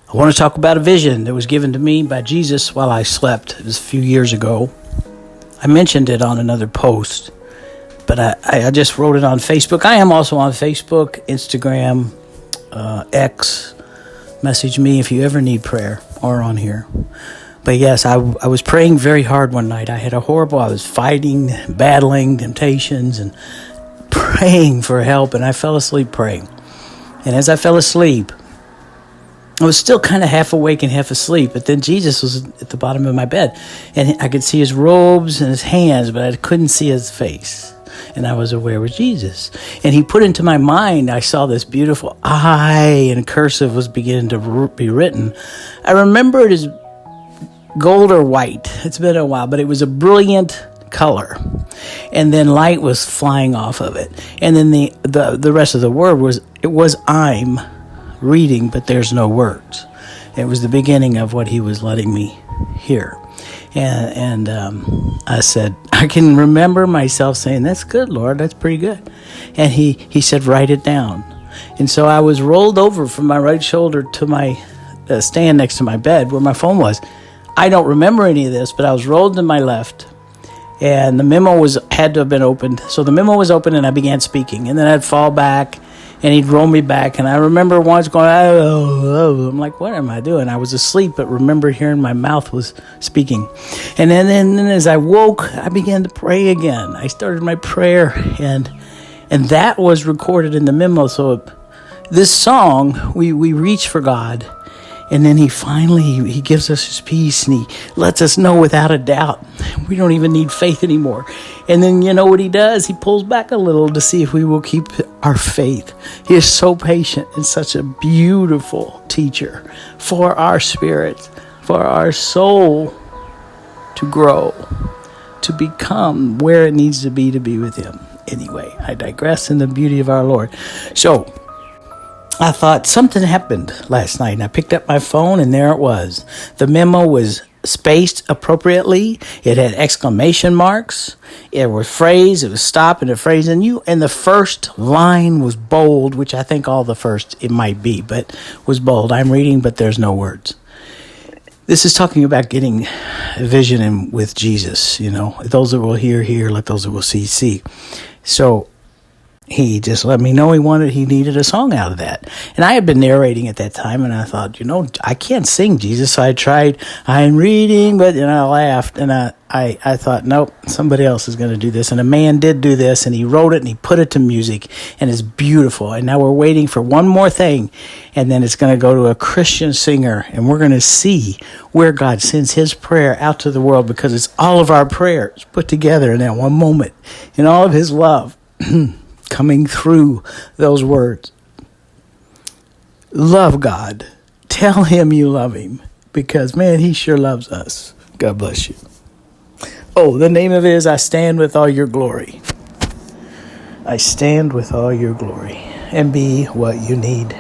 I want to talk about a vision that was given to me by Jesus while I slept. It was a few years ago. I mentioned it on another post, but I just wrote it on Facebook. I am also on Facebook, Instagram, X. Message me if you ever need prayer or on here. But yes, I was praying very hard one night. I was fighting, battling temptations and praying for help, and I fell asleep praying. And as I fell asleep, I was still kind of half awake and half asleep, but then Jesus was at the bottom of my bed, and I could see his robes and his hands, but I couldn't see his face. And I was aware it was Jesus. And he put into my mind, I saw this beautiful I in cursive was beginning to be written. I remember it as gold or white. It's been a while, but it was a brilliant color. And then light was flying off of it. And then the rest of the word was I'm reading, but there's no words. It was the beginning of what he was letting me hear. And I said, I can remember myself saying, that's good, Lord, that's pretty good. And he said, write it down. And so I was rolled over from my right shoulder to my stand next to my bed where my phone was. I don't remember any of this, but I was rolled to my left. And the memo had to have been opened. So the memo was open and I began speaking. And then I'd fall back and he'd roll me back. And I remember once going, oh. I'm like, what am I doing? I was asleep, but remember hearing my mouth was speaking. And then as I woke, I began to pray again. I started my prayer and that was recorded in the memo. So this song, we reach for God. And then he gives us his peace and he lets us know without a doubt we don't even need faith anymore. And then you know what he does? He pulls back a little to see if we will keep our faith. He is so patient and such a beautiful teacher for our spirit, for our soul to grow, to become where it needs to be with him. Anyway, I digress in the beauty of our Lord. So, I thought something happened last night, and I picked up my phone, and there it was. The memo was spaced appropriately. It had exclamation marks. It was phrase. It was stop and a phrase. And the first line was bold, which I think all the first it might be, but was bold. I'm reading, but there's no words. This is talking about getting a vision with Jesus. You know, those that will hear. Let those that will see. So he just let me know he needed a song out of that. And I had been narrating at that time, and I thought, I can't sing Jesus. So I tried, I'm reading, but I laughed, and I thought, nope, somebody else is going to do this. And a man did do this, and he wrote it, and he put it to music, and it's beautiful. And now we're waiting for one more thing, and then it's going to go to a Christian singer, and we're going to see where God sends his prayer out to the world, because it's all of our prayers put together in that one moment, in all of his love. Coming through those words. Love God. Tell him you love him, because, man, he sure loves us. God bless you. Oh, the name of it is I Stand With All Your Glory. I stand with all your glory and be what you need.